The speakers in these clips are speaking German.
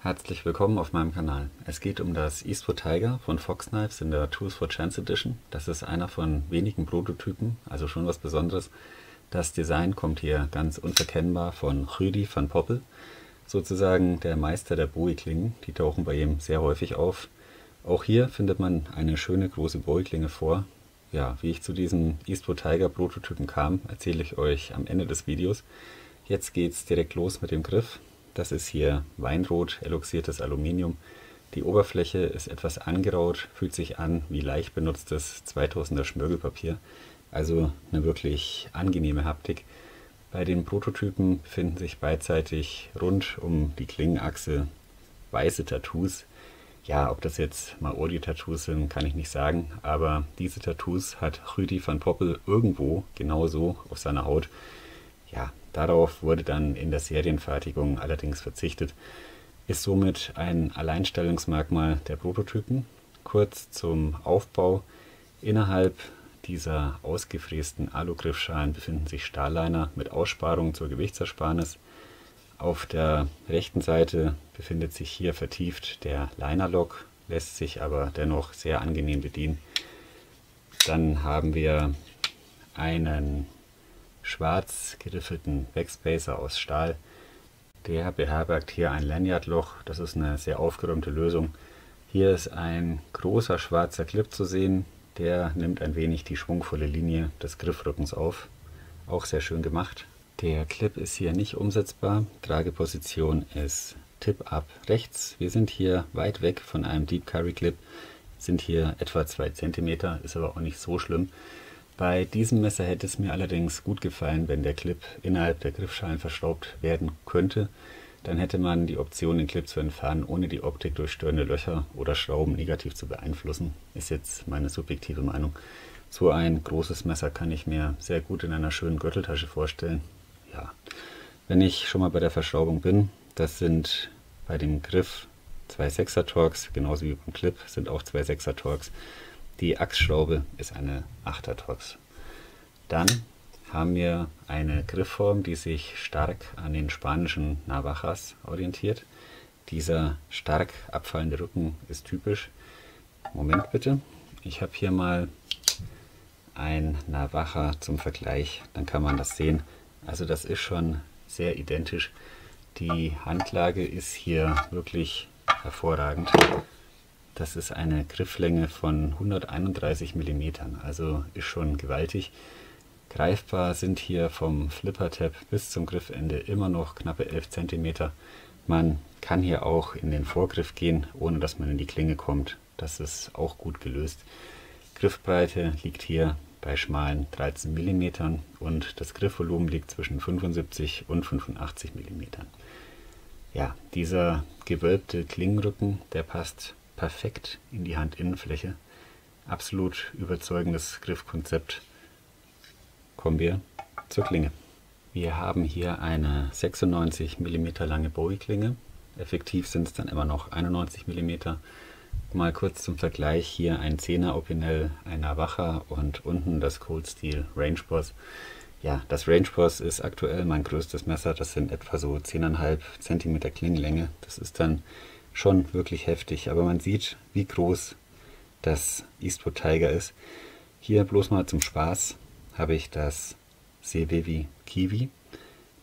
Herzlich willkommen auf meinem Kanal. Es geht um das Eastwood Tiger von Fox Knives in der Tools for Chance Edition. Das ist einer von wenigen Prototypen, also schon was Besonderes. Das Design kommt hier ganz unverkennbar von Rudy van Poppel, sozusagen der Meister der Bowie-Klingen. Die tauchen bei ihm sehr häufig auf. Auch hier findet man eine schöne große Bowie-Klinge vor. Ja, wie ich zu diesem Eastwood Tiger Prototypen kam, erzähle ich euch am Ende des Videos. Jetzt geht es direkt los mit dem Griff. Das ist hier Weinrot, eloxiertes Aluminium. Die Oberfläche ist etwas angeraut, fühlt sich an wie leicht benutztes 2000er Schmirgelpapier. Also eine wirklich angenehme Haptik. Bei den Prototypen befinden sich beidseitig rund um die Klingenachse weiße Tattoos. Ja, ob das jetzt Maori-Tattoos sind, kann ich nicht sagen, aber diese Tattoos hat Rudy van Poppel irgendwo genauso auf seiner Haut. Ja, darauf wurde dann in der Serienfertigung allerdings verzichtet, ist somit ein Alleinstellungsmerkmal der Prototypen. Kurz zum Aufbau: Innerhalb dieser ausgefrästen Alugriffschalen befinden sich Stahlliner mit Aussparungen zur Gewichtsersparnis. Auf der rechten Seite befindet sich hier vertieft der Linerlock, lässt sich aber dennoch sehr angenehm bedienen. Dann haben wir einen schwarz geriffelten Backspacer aus Stahl. Der beherbergt hier ein Lanyardloch, das ist eine sehr aufgeräumte Lösung. Hier ist ein großer schwarzer Clip zu sehen, der nimmt ein wenig die schwungvolle Linie des Griffrückens auf. Auch sehr schön gemacht. Der Clip ist hier nicht umsetzbar, Trageposition ist Tip-Up rechts. Wir sind hier weit weg von einem Deep Carry Clip, sind hier etwa 2 cm, ist aber auch nicht so schlimm. Bei diesem Messer hätte es mir allerdings gut gefallen, wenn der Clip innerhalb der Griffschalen verschraubt werden könnte. Dann hätte man die Option, den Clip zu entfernen, ohne die Optik durch störende Löcher oder Schrauben negativ zu beeinflussen. Ist jetzt meine subjektive Meinung. So ein großes Messer kann ich mir sehr gut in einer schönen Gürteltasche vorstellen. Ja, wenn ich schon mal bei der Verschraubung bin, das sind bei dem Griff 2 6er Torx, genauso wie beim Clip sind auch 2 6er Torx. Die Achsschraube ist eine 8er Torx. Dann haben wir eine Griffform, die sich stark an den spanischen Navajas orientiert. Dieser stark abfallende Rücken ist typisch. Moment bitte, ich habe hier mal ein Navaja zum Vergleich, dann kann man das sehen. Also das ist schon sehr identisch. Die Handlage ist hier wirklich hervorragend. Das ist eine Grifflänge von 131 mm, also ist schon gewaltig. Greifbar sind hier vom Flipper-Tab bis zum Griffende immer noch knappe 11 cm. Man kann hier auch in den Vorgriff gehen, ohne dass man in die Klinge kommt. Das ist auch gut gelöst. Griffbreite liegt hier bei schmalen 13 mm und das Griffvolumen liegt zwischen 75 und 85 mm. Ja, dieser gewölbte Klingenrücken, der passt perfekt in die Handinnenfläche. Absolut überzeugendes Griffkonzept. Kommen wir zur Klinge. Wir haben hier eine 96 mm lange Bowie-Klinge. Effektiv sind es dann immer noch 91 mm. Mal kurz zum Vergleich: hier ein 10er Opinel, ein Navaja und unten das Cold Steel Range Boss. Ja, das Range Boss ist aktuell mein größtes Messer. Das sind etwa so 10,5 cm Klingenlänge. Das ist dann schon wirklich heftig, aber man sieht, wie groß das Eastwood Tiger ist. Hier bloß mal zum Spaß habe ich das Sevevi Kiwi.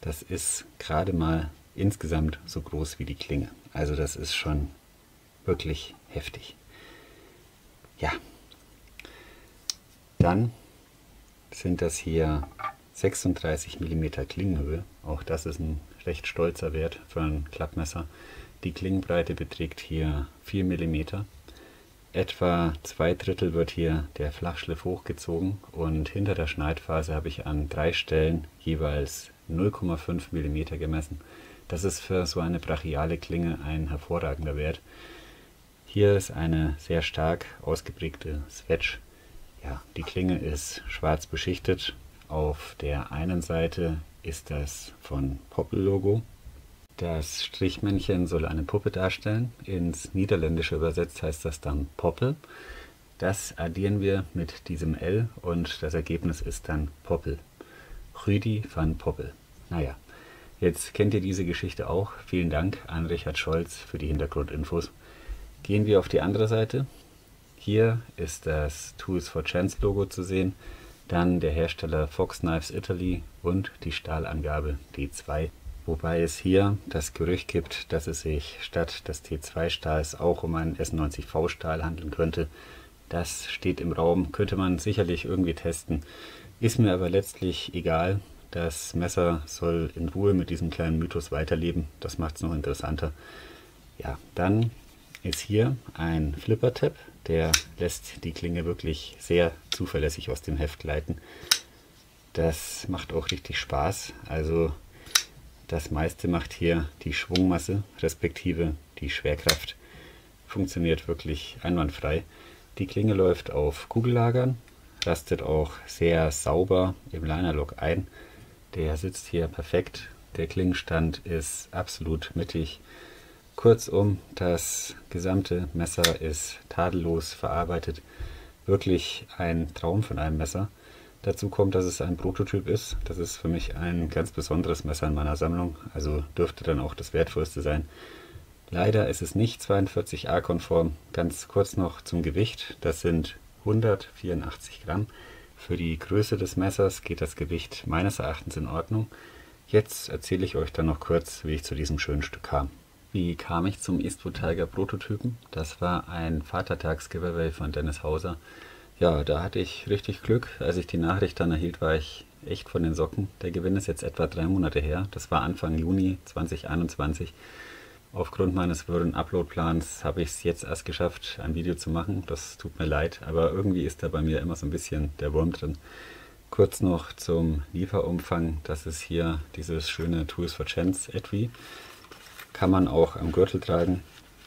Das ist gerade mal insgesamt so groß wie die Klinge. Also das ist schon wirklich heftig. Ja, dann sind das hier 36 mm Klingenhöhe. Auch das ist ein recht stolzer Wert für ein Klappmesser. Die Klingenbreite beträgt hier 4 mm. Etwa 2/3 wird hier der Flachschliff hochgezogen und hinter der Schneidphase habe ich an 3 Stellen jeweils 0,5 mm gemessen. Das ist für so eine brachiale Klinge ein hervorragender Wert. Hier ist eine sehr stark ausgeprägte Swedge. Ja, die Klinge ist schwarz beschichtet. Auf der einen Seite ist das von Popple-Logo. Das Strichmännchen soll eine Puppe darstellen. Ins Niederländische übersetzt heißt das dann Poppel. Das addieren wir mit diesem L und das Ergebnis ist dann Poppel. Rüdi van Poppel. Naja, jetzt kennt ihr diese Geschichte auch. Vielen Dank an Richard Scholz für die Hintergrundinfos. Gehen wir auf die andere Seite. Hier ist das Tools for Chance Logo zu sehen, dann der Hersteller Fox Knives Italy und die Stahlangabe D2. Wobei es hier das Gerücht gibt, dass es sich statt des T2-Stahls auch um einen S90V-Stahl handeln könnte. Das steht im Raum, könnte man sicherlich irgendwie testen. Ist mir aber letztlich egal. Das Messer soll in Ruhe mit diesem kleinen Mythos weiterleben. Das macht es noch interessanter. Ja, dann ist hier ein Flipper-Tab. Der lässt die Klinge wirklich sehr zuverlässig aus dem Heft gleiten. Das macht auch richtig Spaß. Also das meiste macht hier die Schwungmasse, respektive die Schwerkraft. Funktioniert wirklich einwandfrei. Die Klinge läuft auf Kugellagern, rastet auch sehr sauber im Linerlock ein. Der sitzt hier perfekt. Der Klingenstand ist absolut mittig. Kurzum, das gesamte Messer ist tadellos verarbeitet. Wirklich ein Traum von einem Messer. Dazu kommt, dass es ein Prototyp ist. Das ist für mich ein ganz besonderes Messer in meiner Sammlung, also dürfte dann auch das wertvollste sein. Leider ist es nicht 42a konform. Ganz kurz noch zum Gewicht. Das sind 184 Gramm. Für die Größe des Messers geht das Gewicht meines Erachtens in Ordnung. Jetzt erzähle ich euch dann noch kurz, wie ich zu diesem schönen Stück kam. Wie kam ich zum Eastwood Tiger Prototypen? Das war ein Vatertags-Giveaway von Dennis Hauser. Ja, da hatte ich richtig Glück. Als ich die Nachricht dann erhielt, war ich echt von den Socken. Der Gewinn ist jetzt etwa 3 Monate her. Das war Anfang Juni 2021. Aufgrund meines wirren Upload-Plans habe ich es jetzt erst geschafft, ein Video zu machen. Das tut mir leid, aber irgendwie ist da bei mir immer so ein bisschen der Wurm drin. Kurz noch zum Lieferumfang. Das ist hier dieses schöne Tools for Chance Etui. Kann man auch am Gürtel tragen.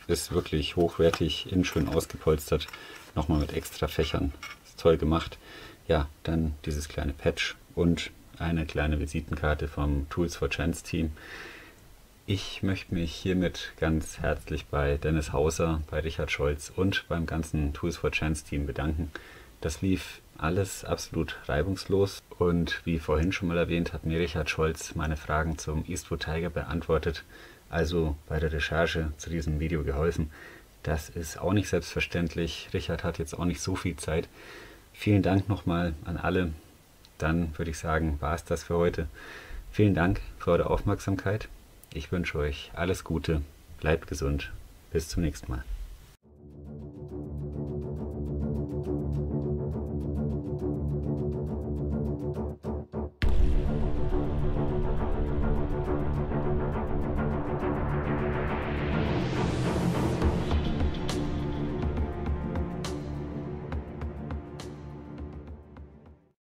Ist wirklich hochwertig, innen schön ausgepolstert. Nochmal mit extra Fächern. Ist toll gemacht. Ja, dann dieses kleine Patch und eine kleine Visitenkarte vom Tools for Chance Team. Ich möchte mich hiermit ganz herzlich bei Dennis Hauser, bei Richard Scholz und beim ganzen Tools for Chance Team bedanken. Das lief alles absolut reibungslos und wie vorhin schon mal erwähnt, hat mir Richard Scholz meine Fragen zum Eastwood Tiger beantwortet, also bei der Recherche zu diesem Video geholfen. Das ist auch nicht selbstverständlich. Richard hat jetzt auch nicht so viel Zeit. Vielen Dank nochmal an alle. Dann würde ich sagen, war es das für heute. Vielen Dank für eure Aufmerksamkeit. Ich wünsche euch alles Gute, bleibt gesund, bis zum nächsten Mal.